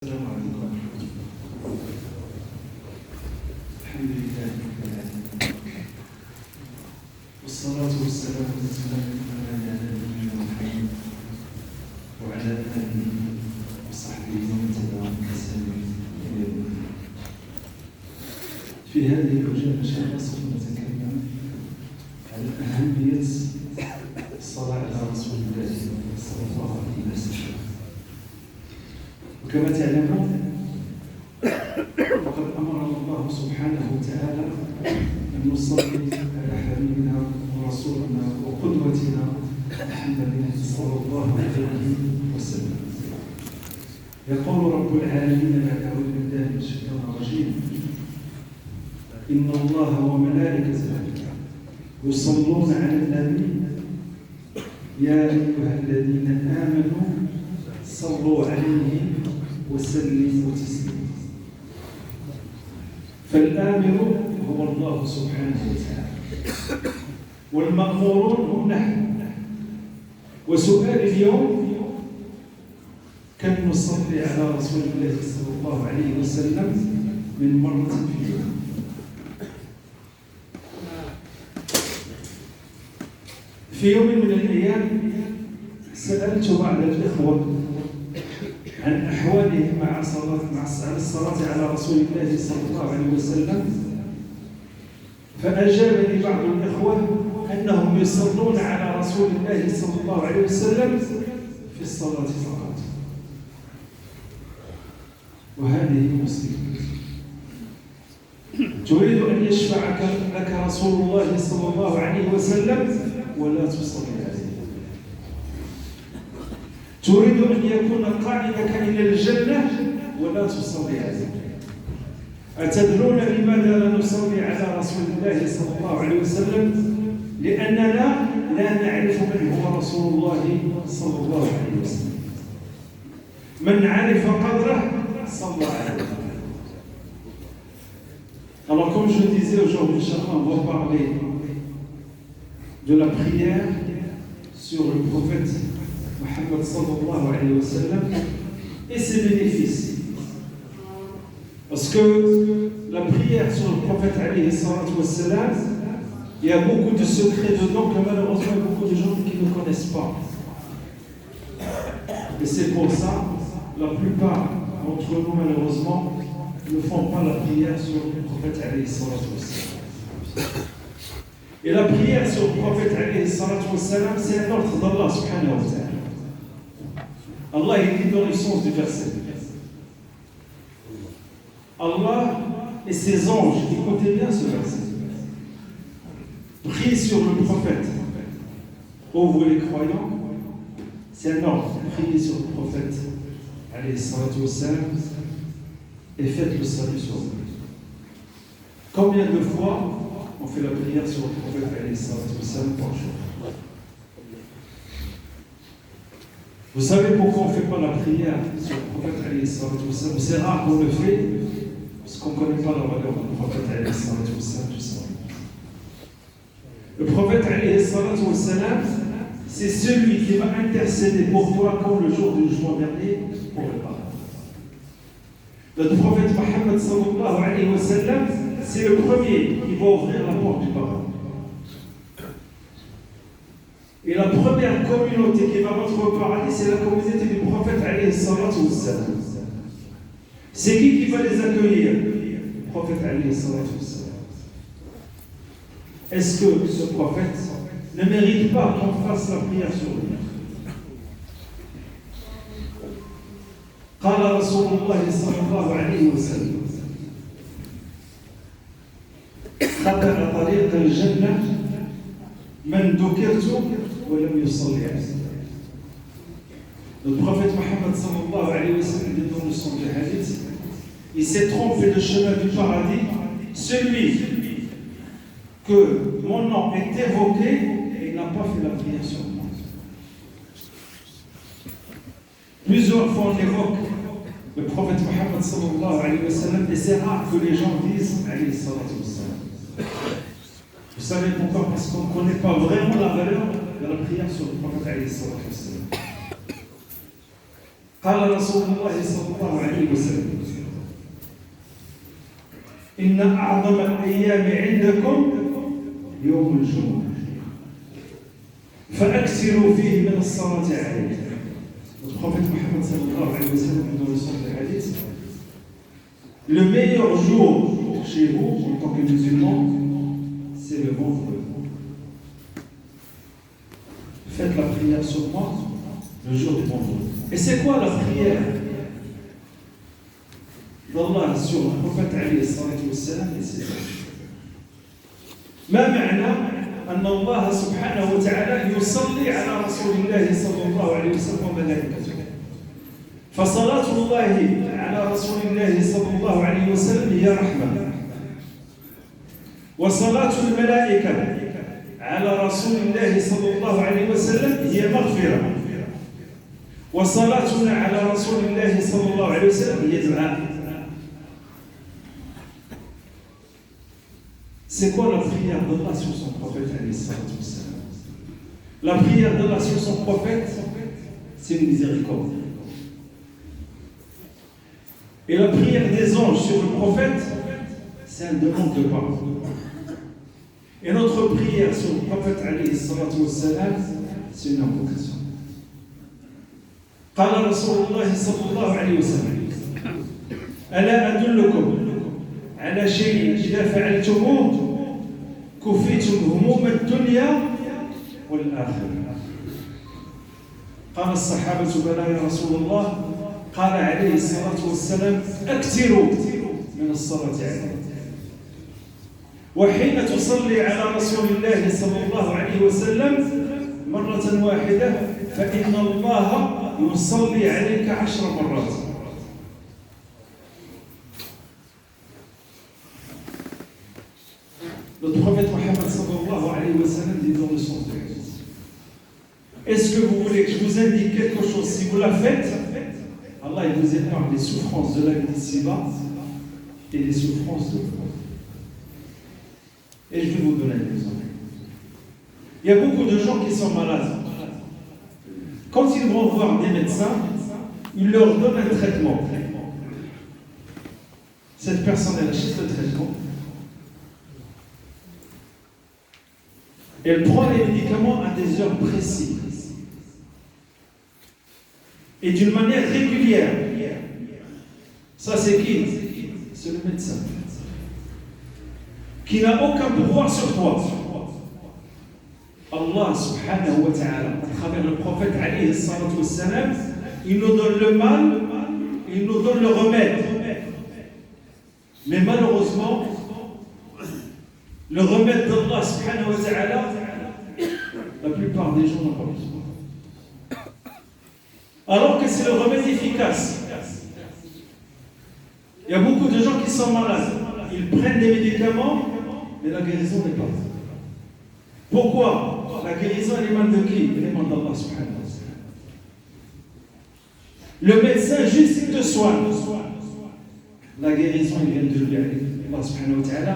السلام عليكم ورحمة الله. الحمد لله رب العالمين والصلاة والسلام على نبينا محمد وعلى آله وصحبه ومن تبعهم بإحسان إلى يوم الدين. في هذه الوجهة إن شاء الله سوف نتكلم عن أهمية الصلاة على رسول الله صلى الله عليه وسلم. وكما تعلمون فقد أمرنا الله سبحانه وتعالى أن نصلي على حبيبنا ورسولنا وقدوتنا محمد صلى الله عليه وسلم. يقول رب العالمين بعد أعوذ بالله من الشيطان الرجيم: إن الله وملائكته يصلون على النبي يا أيها الذين آمنوا صلوا عليه وسلموا تسليما. فالآمر هو الله سبحانه وتعالى والمأمورون هم نحن. وسؤال اليوم: كم نصلي على رسول الله صلى الله عليه وسلم من مرة في اليوم؟ في يوم من الأيام سألت بعض الإخوة عن أحوالهم مع الصلاة على رسول الله صلى الله عليه وسلم، فأجابني بعض الإخوة أنهم يصلون على رسول الله صلى الله عليه وسلم في الصلاة فقط، وهذه مصيبة. تريد أن يشفع لك رسول الله صلى الله عليه وسلم ولا تصلي عليه. تريد أن يكون قائدك إلى الجنة ولا تصلي عليه. أتدرون لماذا لا نصلي على رسول الله صلى الله عليه وسلم؟ لأننا لا نعرف من هو رسول الله صلى الله عليه وسلم. من عرف قدره صلى عليه. Alors comme je disais aujourd'hui, Inch'Allah, on va parler de la prière sur le prophète Muhammad sallallahu alayhi wa sallam et ses bénéfices. Parce que la prière sur le prophète alayhi salatu wa sallam, il y a beaucoup de secrets dedans que malheureusement il y a beaucoup de gens qui ne connaissent pas. Et c'est pour ça la plupart d'entre nous malheureusement ne font pas la prière sur le prophète alayhi salatu wa sallam. Et la prière sur le prophète alayhi salatu wa sallam, c'est un ordre d'Allah subhanahu wa ta'ala. Allah il dit dans le sens du verset. Allah et ses anges, écoutez bien ce verset, prient sur le prophète. Ô vous les croyants, c'est un ordre, priez sur le prophète alayhi salatu wa sallam et faites le salut sur lui. Combien de fois on fait la prière sur le prophète alayhi salatu wa sallam par jour? Vous savez pourquoi on ne fait pas la prière sur le prophète alayhi salatu wa sallam? C'est rare qu'on le fait parce qu'on ne connaît pas la valeur du prophète alayhi salatu wa sallam. Le prophète alayhi salatu wa sallam, c'est celui qui va intercéder pour toi comme le jour du jugement dernier pour le paradis. Le prophète Muhammad sallallahu alayhi wa sallam, c'est le premier qui va ouvrir la porte du paradis. Et la première communauté qui va rentrer au paradis, c'est la communauté du prophète alayhi salatu wa sallam. C'est qui va les accueillir? Le prophète alayhi salatu wa sallam. Est-ce que ce prophète ne mérite pas qu'on fasse la prière sur lui? قال رسول الله صلى الله عليه وسلم: خطر طريق الجنة من ذكرت ولم يصلي عليه. Le prophète Muhammad sallallahu alayhi wa sallam dit dans le son du hadith: il s'est trompé de chemin du paradis celui que mon nom est évoqué et il n'a pas fait la prière sur moi. Plusieurs fois on évoque le prophète Muhammad sallallahu alayhi wa sallam et c'est rare que les gens disent alayhi salatu wa sallam. Vous savez pourquoi? Parce qu'on ne connaît pas vraiment la valeur de la prière sur le prophète alayhi salatu wa sallam. قال رسول الله صلى الله عليه وسلم إن أعظم الأيام عندكم يوم الجمعة فأكثروا فيه من الصلاة عليه. Le prophète Mohammed sallallahu alayhi wa sallam dans le sens du hadith, le meilleur jour chez vous en tant que musulman, c'est le vendredi. Faites la prière sur moi le jour du vendredi. Et c'est quoi la prière d'Allah sur le prophète alayhi salatu wassalam? Et c'est ça. ما معنى أن الله سبحانه وتعالى يصلي على رسول الله صلى الله عليه وسلم وملائكته؟ فصلاة الله على رسول الله صلى الله عليه وسلم هي رحمة، وصلاة الملائكة على رسول الله صلى الله عليه وسلم هي مغفرة، وصلاتنا على رسول الله صلى الله عليه وسلم هي دعاء. C'est quoi la prière d'Allah sur son prophète alayhi salatu wassalam? La prière d'Allah sur son prophète, c'est une miséricorde. Et la prière des anges sur le prophète, c'est un demande de pardon. Et notre prière sur le prophète alayhi salatu wassalam, c'est une invocation. قال رسول الله صلى الله عليه وسلم ألا أدلكم على شيء إذا فعلتموه كفيتم هموم الدنيا والآخرة. قال الصحابة بلى يا رسول الله، قال عليه الصلاة والسلام أكثروا من الصلاة عليه. وحين تصلي على رسول الله صلى الله عليه وسلم مرة واحدة فإن الله يصلي عليك 10 مرات. Notre prophète Mohammed sallallahu alayhi wa sallam dit dans le sens de hadith. Est-ce que vous voulez que je vous indique quelque chose? Si vous la faites, Allah il vous épargne les souffrances de la vie d'ici-bas et les souffrances de l'au-delà. Et je vais vous donner un exemple. Il y a beaucoup de gens qui sont malades. Quand ils vont voir des médecins, ils leur donnent un traitement. Cette personne, elle achète le traitement. Elle prend les médicaments à des heures précises et d'une manière régulière. Ça, c'est qui? C'est le médecin qui n'a aucun pouvoir sur toi. Allah subhanahu wa ta'ala, à travers le prophète alayhi salatu wassalam, il nous donne le mal, il nous donne le remède. Mais malheureusement, le remède d'Allah subhanahu wa ta'ala, la plupart des gens n'ont pas besoin. Alors que c'est le remède efficace. Il y a beaucoup de gens qui sont malades. Ils prennent des médicaments, mais la guérison n'est pas. Pourquoi? La guérison, elle émane de qui? Elle émane d'Allah subhanahu wa ta'ala. Le médecin, juste il te soigne. La guérison, elle vient de lui, Allah subhanahu wa ta'ala.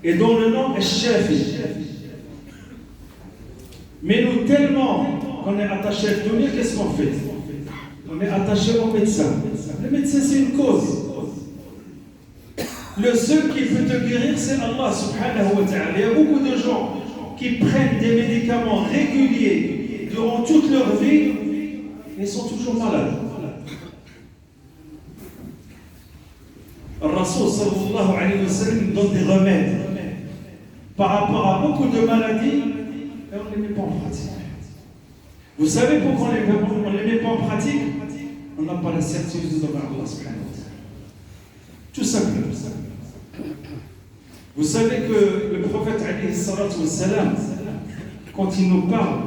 Et dont le nom est Shafi. Mais nous, tellement qu'on est attaché à l'dunya, qu'est-ce qu'on fait? On est attaché au médecin. Le médecin, c'est une cause. Le seul qui peut te guérir, c'est Allah subhanahu wa ta'ala. Il y a beaucoup de gens qui prennent des médicaments réguliers durant toute leur vie et sont toujours malades. Le Rasoul sallallahu alayhi wa sallam donne des remèdes par rapport à beaucoup de maladies et on ne les met pas en pratique. Vous savez pourquoi on ne les met pas en pratique? On n'a pas la certitude de Allah subhanahu wa ta'ala. Tout simplement. Vous savez que le prophète alayhi salatu wassalam, quand il nous parle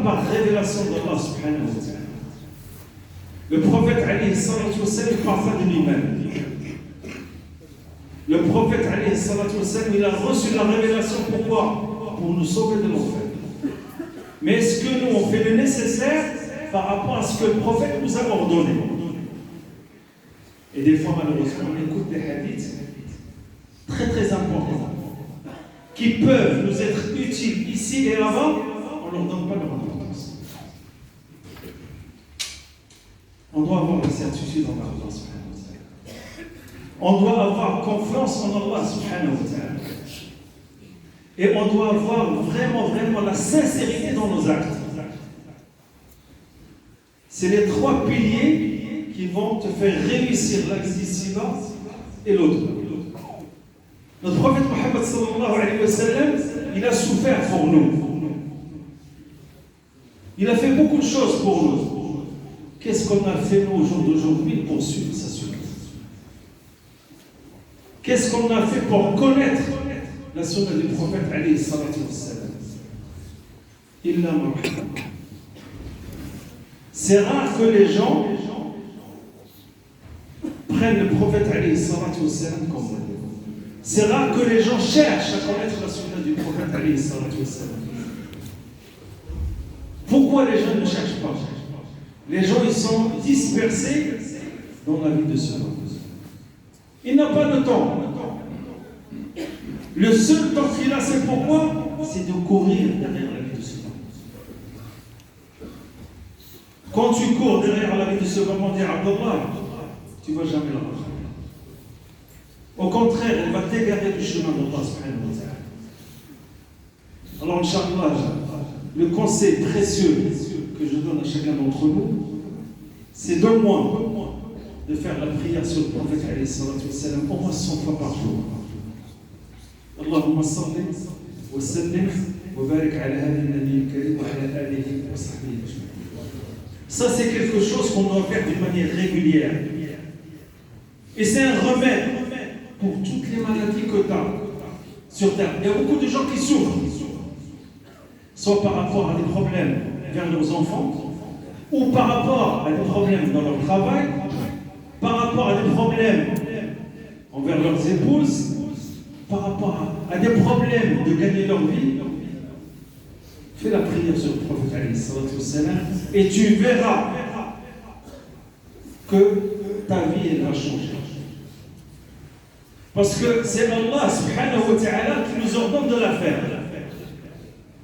par révélation d'Allah subhanahu wa ta'ala. Le prophète alayhi salatu wassalam ne parle pas de lui-même. Le prophète alayhi salatu wassalam, il a reçu la révélation pourquoi? Pour nous sauver de l'enfer. Mais est-ce que nous on fait le nécessaire par rapport à ce que le prophète nous a ordonné? Et des fois malheureusement on écoute des hadiths très très importants qui peuvent nous être utiles ici et là-bas, on ne leur donne pas leur importance. On doit avoir la certitude en Allah subhanahu wa ta'ala. On doit avoir confiance en Allah subhanahu wa ta'ala. Et on doit avoir vraiment la sincérité dans nos actes. C'est les trois piliers qui vont te faire réussir la vie d'ici-bas et l'autre. Notre prophète Mohammed sallallahu alayhi wa sallam, il a souffert pour nous. Il a fait beaucoup de choses pour nous. Qu'est-ce qu'on a fait nous au jour d'aujourd'hui pour suivre sa sunna? Qu'est-ce qu'on a fait pour connaître la sunna du prophète alayhi salatu wa sallam? Illa marhaba. C'est rare que les gens prennent le prophète alayhi salatu wa sallam comme modèle. C'est rare que les gens cherchent à connaître la sunna du prophète alayhi salatu wa sallam. Pourquoi les gens ne cherchent pas? Les gens, ils sont dispersés dans la vie de ce monde. Il n'a pas de temps. Le seul temps qu'il a, c'est pourquoi? C'est de courir derrière la vie de ce monde. Quand tu cours derrière la vie de ce moment, dit Abdallah, tu ne vas jamais la retrouver. Au contraire, elle va t'égarer du chemin d'Allah subhanahu wa ta'ala. Alors, Inch'Allah, le conseil précieux que je donne à chacun d'entre nous, c'est d'au moins de faire la prière sur le prophète alayhi salatu wa sallam au moins 100 fois par jour. Allahumma salli wa sallim wa barik ala hadha an-nabiy al-karim wa ala alihi wa sahbihi ajma'in. Ça, c'est quelque chose qu'on doit faire d'une manière régulière. Et c'est un remède pour toutes les maladies que tu as sur terre. Il y a beaucoup de gens qui souffrent, soit par rapport à des problèmes vers leurs enfants, ou par rapport à des problèmes dans leur travail, par rapport à des problèmes envers leurs épouses, par rapport à des problèmes de gagner leur vie. Fais la prière sur le prophète alayhi salatu wa sallam et tu verras que ta vie elle va changer. Parce que c'est Allah subhanahu wa ta'ala qui nous ordonne de la faire.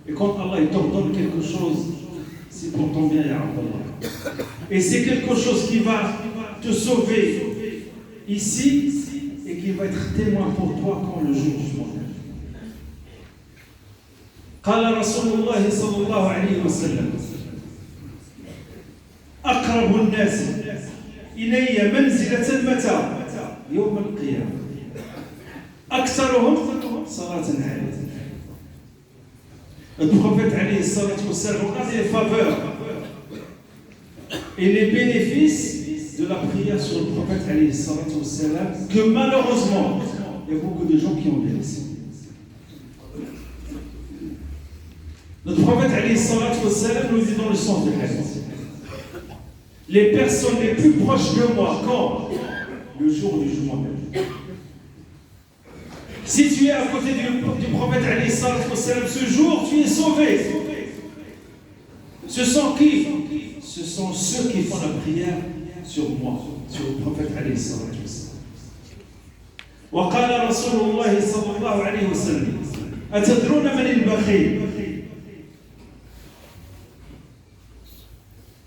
Et quand Allah il t'ordonne quelque chose, c'est pour ton bien, ya Abdallah. Et c'est quelque chose qui va te sauver ici et qui va être témoin pour toi quand le jour du jugement. قال رسول الله صلى الله عليه وسلم أقرب الناس إلي منزلة متى يوم القيامة أكثرهم صلاة عليه. Le prophète alayhi salatu wa sallam, regardez les faveurs et les bénéfices de la prière sur le prophète alayhi salatu wa sallam que malheureusement il y a beaucoup de gens qui ont délaissé. Notre prophète alayhi salatu wa sallam nous dit dans le sens de hadith: les personnes les plus proches de moi, quand? Le jour du jugement. Si tu es à côté du prophète alayhi salatu wa sallam ce jour, tu es sauvé. Ce sont qui? Ce sont ceux qui font la prière sur moi, sur le prophète alayhi salatu wa sallam. وقال رسول الله صلى الله عليه وسلم أتدرون من البخيل؟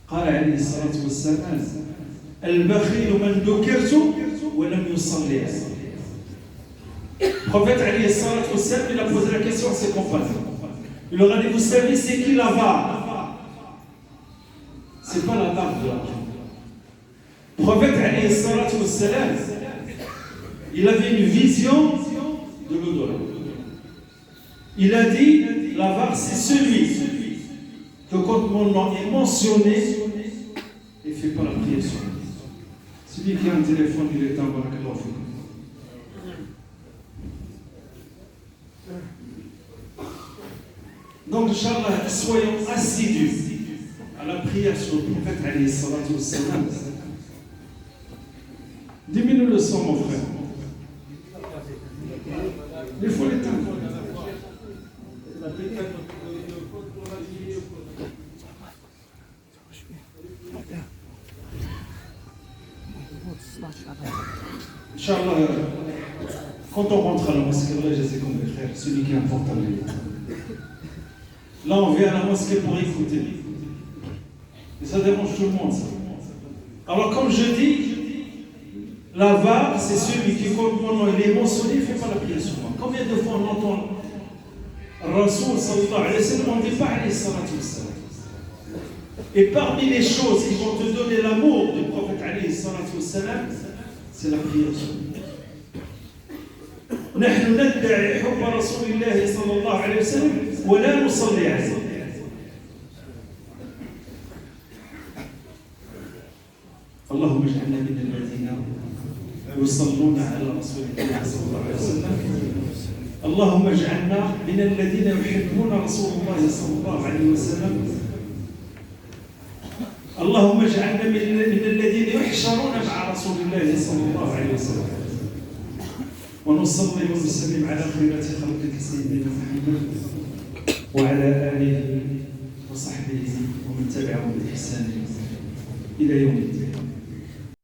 قال عليه الصلاة والسلام البخيل من ذكرت ولم يصلي. Le prophète alayhi salatu wa sallam, il a posé la question à ses compagnons. Il leur a dit: vous savez c'est qui l'avare? C'est pas l'avare de l'argent. Le prophète alayhi salatu wa sallam, il avait une vision de l'au-delà. Il a dit: l'avare c'est celui que quand mon nom est mentionné, il ne fait pas la prière sur lui. Celui qui a un téléphone, il est en barakallahu fikum. Donc, Inch'Allah, soyons assidus à la prière sur le prophète alayhi salatu wa sallam. Diminue le son, mon frère. Il faut l'éteindre. Inch'Allah, quand on rentre à la mosquée, là, je sais comme les frères, celui qui est important. Là, on vient à la mosquée pour écouter. Et ça dérange tout le monde, ça. Alors comme je dis, l'avare, c'est celui qui, quand il est mentionné, ne fait pas la prière sur moi. Combien de fois on entend Rasoul sallallahu alayhi wa sallam, on ne dit pas alayhi salatu wa sallam. Et parmi les choses qui vont te donner l'amour du prophète alayhi salatu wa sallam, c'est la prière sur lui. نحن ندعي حب رسول الله صلى الله عليه وسلم ولا نصلي عليه. اللهم اجعلنا من الذين يصلون على رسول الله صلى الله عليه وسلم. اللهم اجعلنا من الذين يحبون رسول الله صلى الله عليه وسلم. اللهم اجعلنا من الذين يحشرون مع رسول الله صلى الله عليه وسلم. ونصلي ونسلم على خيرة خلقك سيدنا محمد وعلى آله وصحبه ومن تبعهم بإحسان إلى يوم الدين.